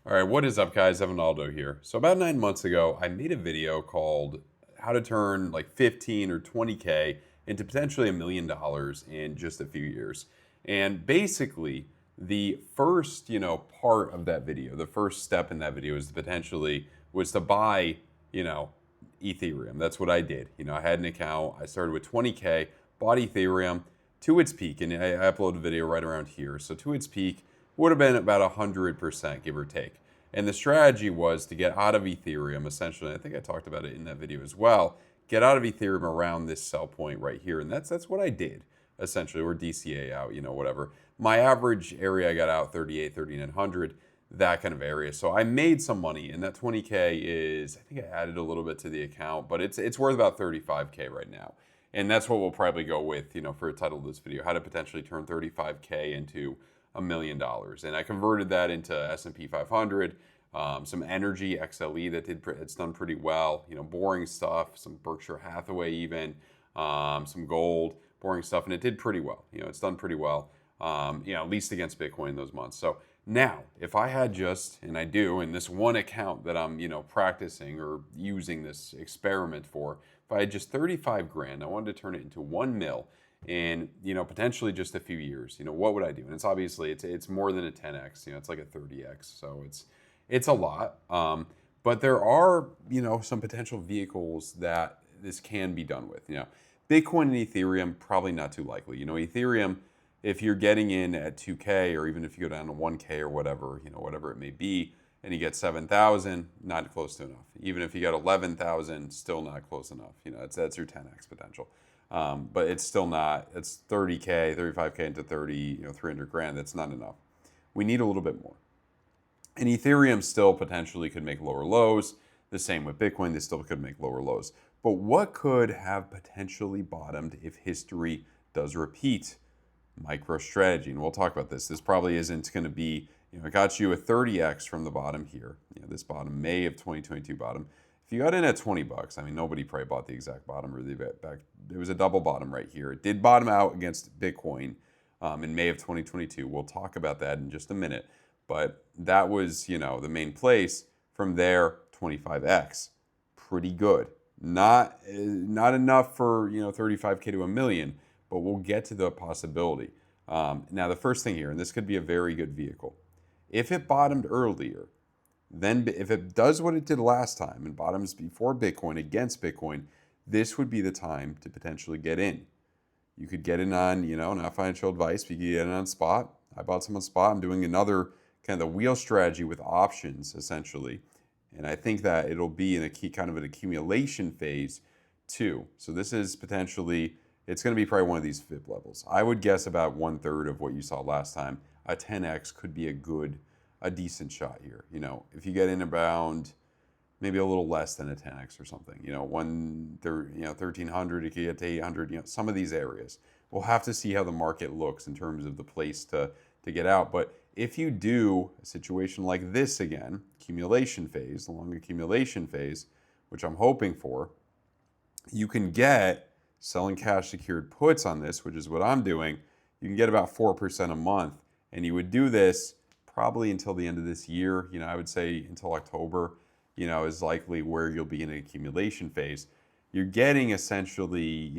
All right, what is up, guys? Evan Aldo here. So about 9 months ago, I made a video called "How to Turn like 15 or 20K into potentially $1 million in just a few years." And basically, the first, part of that video, the first step in that video was to buy, you know, Ethereum. That's what I did. I had an account. I started with 20K, bought Ethereum to its peak, and I uploaded a video right around here. So to its peak would have been about 100%, give or take. And the strategy was to get out of Ethereum, essentially. I think I talked about it in that video as well. Get out of Ethereum around this sell point right here, and that's what I did essentially, or DCA out, whatever. My average area I got out 38, 3900, that kind of area. So I made some money, and that 20K is, I think I added a little bit to the account, but it's worth about 35K right now. And that's what we'll probably go with, for a title of this video, how to potentially turn 35K into $1 million. And I converted that into S&P 500, some energy, XLE it's done pretty well. Boring stuff, some Berkshire Hathaway even, some gold, boring stuff, and it did pretty well. It's done pretty well. At least against Bitcoin those months. So now, if I had just, and I do, in this one account that I'm, practicing or using this experiment for, if I had just 35 grand, I wanted to turn it into 1 mil in, potentially just a few years, what would I do? And it's obviously, it's more than a 10x, it's like a 30x. So it's a lot. But there are, some potential vehicles that this can be done with. Bitcoin and Ethereum, probably not too likely. Ethereum, if you're getting in at 2K, or even if you go down to 1K or whatever, whatever it may be, and you get 7,000, not close to enough. Even if you get 11,000, still not close enough. That's your 10x potential. But it's still not. It's 30K, 35K into 30, 300 grand. That's not enough. We need a little bit more. And Ethereum still potentially could make lower lows. The same with Bitcoin, they still could make lower lows. But what could have potentially bottomed if history does repeat? MicroStrategy, and we'll talk about this. This probably isn't going to be, it got you a 30x from the bottom here. This bottom, May of 2022 bottom. If you got in at 20 bucks, I mean, nobody probably bought the exact bottom or the back. It was a double bottom right here. It did bottom out against Bitcoin in May of 2022. We'll talk about that in just a minute. But that was, the main place. From there, 25x, pretty good. Not enough for 35K to a million, but we'll get to the possibility. Now, the first thing here, and this could be a very good vehicle. If it bottomed earlier, then if it does what it did last time and bottoms before Bitcoin against Bitcoin, this would be the time to potentially get in. You could get in on, not financial advice, but you could get in on spot. I bought some on spot. I'm doing another kind of the wheel strategy with options, essentially. And I think that it'll be in a key kind of an accumulation phase too. So this is potentially, it's going to be probably one of these FIP levels. I would guess about 1/3 of what you saw last time. A 10x could be a decent shot here. If you get in around maybe a little less than a 10x or something, 1300, you could get to 800, some of these areas. We'll have to see how the market looks in terms of the place to get out. But if you do a situation like this again, accumulation phase, the long accumulation phase, which I'm hoping for, you can get selling cash secured puts on this, which is what I'm doing. You can get about 4% a month, and you would do this probably until the end of this year. I would say until October, is likely where you'll be in an accumulation phase. You're getting essentially,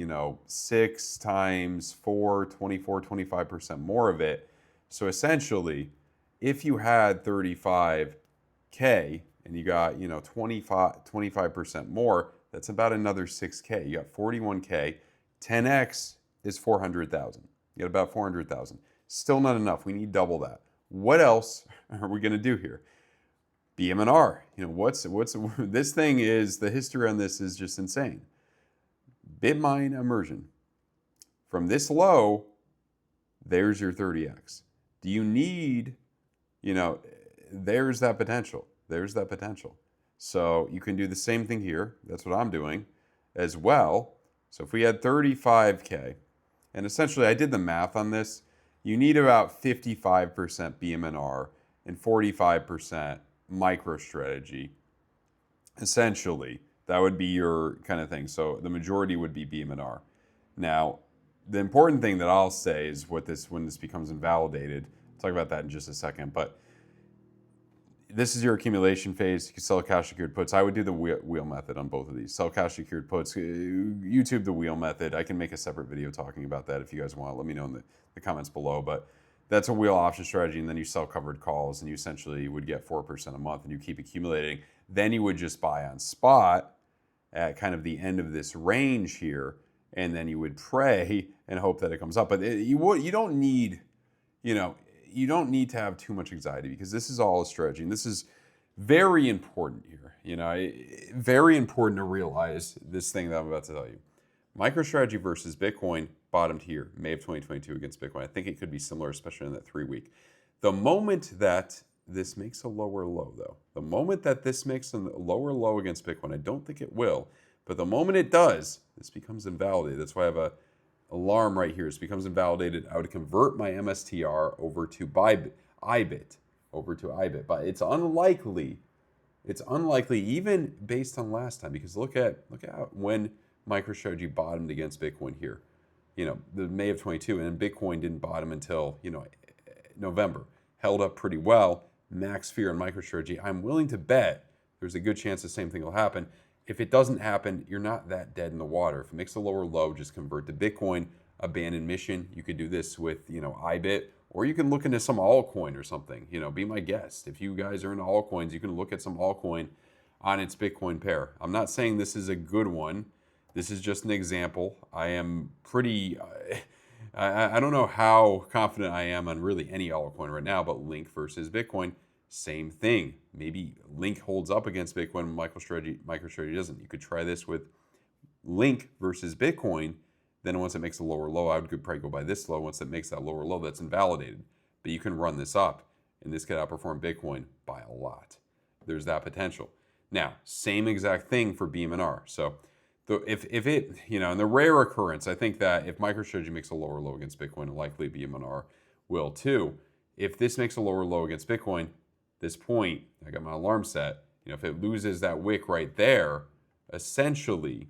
6 times 4, 24, 25% more of it. So essentially, if you had 35K and you got, 25% more, that's about another 6K. You got 41K. 10x is 400,000. You got about 400,000. Still not enough. We need double that. What else are we going to do here? BMR. What's this thing is, the history on this is just insane. Bitmine immersion. From this low, there's your 30x. Do you need, there's that potential. There's that potential. So you can do the same thing here. That's what I'm doing as well. So if we had 35K, and essentially I did the math on this, you need about 55% BMR and 45% MicroStrategy. Essentially, that would be your kind of thing. So the majority would be BMR. Now, the important thing that I'll say is when this becomes invalidated. I'll talk about that in just a second. But this is your accumulation phase. You can sell cash secured puts. I would do the wheel method on both of these. Sell cash secured puts. YouTube the wheel method. I can make a separate video talking about that if you guys want. Let me know in the comments below. But that's a wheel option strategy, and then you sell covered calls, and you essentially would get 4% a month, and you keep accumulating. Then you would just buy on spot at kind of the end of this range here, and then you would pray and hope that it comes up. But you don't need, you don't need to have too much anxiety, because this is all a strategy, and this is very important here. Very important to realize this thing that I'm about to tell you. MicroStrategy versus Bitcoin bottomed here, May of 2022 against Bitcoin. I think it could be similar, especially in that 3-week. The moment that this makes a lower low, though, the moment that this makes a lower low against Bitcoin, I don't think it will, but the moment it does, this becomes invalidated. That's why I have a alarm right here. This becomes invalidated. I would convert my MSTR over to IBIT, but it's unlikely. It's unlikely, even based on last time, because look at when MicroStrategy bottomed against Bitcoin here. The May of 22, and Bitcoin didn't bottom until November. Held up pretty well. Max fear on MicroStrategy. I'm willing to bet there's a good chance the same thing will happen. If it doesn't happen, you're not that dead in the water. If it makes a lower low, just convert to Bitcoin, abandon mission. You could do this with, IBIT, or you can look into some altcoin or something. Be my guest. If you guys are into altcoins, you can look at some altcoin on its Bitcoin pair. I'm not saying this is a good one. This is just an example. I am pretty, I don't know how confident I am on really any altcoin right now, but Link versus Bitcoin, same thing. Maybe Link holds up against Bitcoin, MicroStrategy doesn't. You could try this with Link versus Bitcoin. Then once it makes a lower low, I would probably go by this low. Once it makes that lower low, that's invalidated. But you can run this up, and this could outperform Bitcoin by a lot. There's that potential. Now, same exact thing for BMR. So if it, in the rare occurrence, I think that if MicroStrategy makes a lower low against Bitcoin, likely BMR will too. If this makes a lower low against Bitcoin, this point, I got my alarm set, if it loses that wick right there, essentially,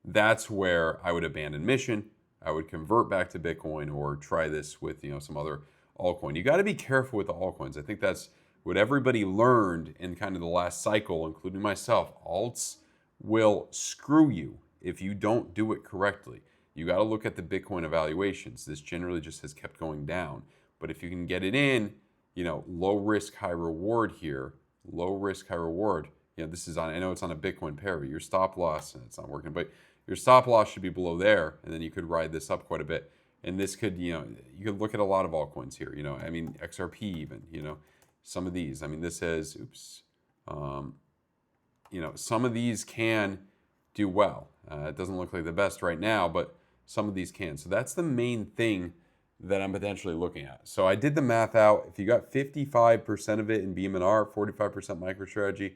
that's where I would abandon mission. I would convert back to Bitcoin, or try this with, some other altcoin. You got to be careful with the altcoins. I think that's what everybody learned in kind of the last cycle, including myself. Alts will screw you if you don't do it correctly. You got to look at the Bitcoin evaluations. This generally just has kept going down. But if you can get it in, low risk, high reward here. Low risk, high reward. This is on, I know it's on a Bitcoin pair, but your stop loss, and it's not working, but your stop loss should be below there, and then you could ride this up quite a bit. And this could, you could look at a lot of altcoins here. XRP even, some of these. This says, some of these can do well. It doesn't look like the best right now, but some of these can. So that's the main thing that I'm potentially looking at. So I did the math out. If you got 55% of it in BMR, 45% MicroStrategy,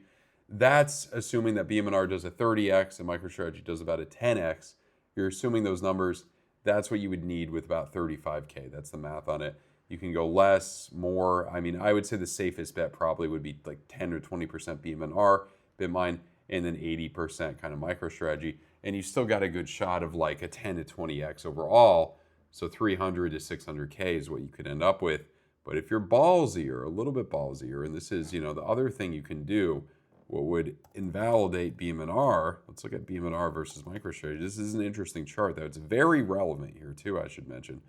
that's assuming that BMR does a 30x and MicroStrategy does about a 10x. You're assuming those numbers. That's what you would need with about 35K. That's the math on it. You can go less, more. I would say the safest bet probably would be like 10 or 20% BMR, Bitmine, and then 80% kind of MicroStrategy. And you still got a good shot of like a 10 to 20x overall. So 300 to 600K is what you could end up with. But if you're ballsier, a little bit ballsier, and this is, the other thing you can do, what would invalidate BMR, let's look at BMR versus MicroStrategy. This is an interesting chart, though. It's very relevant here, too, I should mention.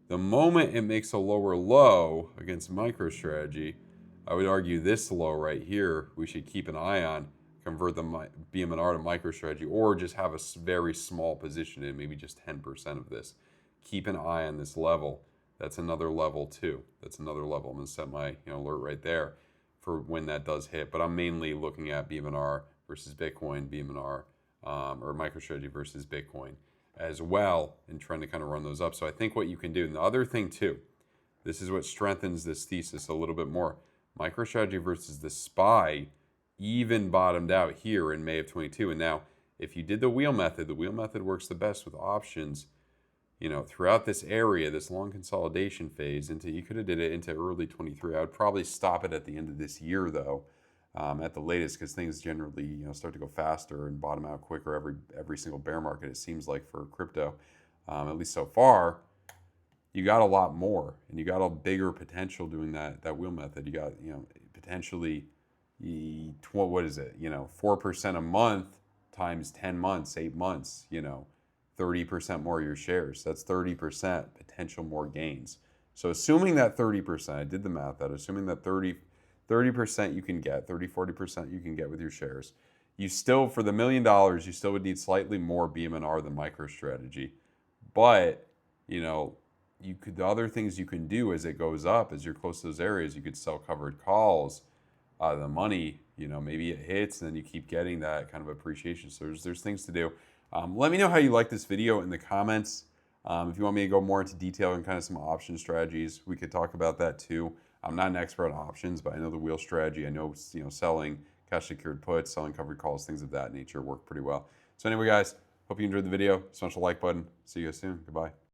The moment it makes a lower low against MicroStrategy, I would argue this low right here, we should keep an eye on, convert the BMR to MicroStrategy, or just have a very small position in, maybe just 10% of this. Keep an eye on this level. That's another level, too. That's another level. I'm going to set my alert right there for when that does hit. But I'm mainly looking at BMR versus Bitcoin, or MicroStrategy versus Bitcoin as well, and trying to kind of run those up. So I think what you can do, and the other thing too, this is what strengthens this thesis a little bit more. MicroStrategy versus the SPY even bottomed out here in May of 22. And now, if you did the wheel method works the best with options, throughout this area, this long consolidation phase, you could have did it into early 23. I would probably stop it at the end of this year, though, at the latest, because things generally start to go faster and bottom out quicker every single bear market, it seems like, for crypto, at least so far. you got a lot more, and you got a bigger potential doing that wheel method. You got, potentially, what is it? 4% a month times 10 months, 8 months, 30% more of your shares. That's 30% potential more gains. So assuming that 30%, I did the math, that assuming that 30% you can get, 40% you can get with your shares, you still, for the $1 million, you still would need slightly more BMR than MicroStrategy. But, the other things you can do as it goes up, as you're close to those areas, you could sell covered calls, the money, maybe it hits and then you keep getting that kind of appreciation. So there's things to do. Let me know how you like this video in the comments. If you want me to go more into detail and kind of some option strategies, we could talk about that too. I'm not an expert on options, but I know the wheel strategy. I know, selling cash secured puts, selling covered calls, things of that nature work pretty well. So anyway, guys, hope you enjoyed the video. Smash the like button. See you guys soon. Goodbye.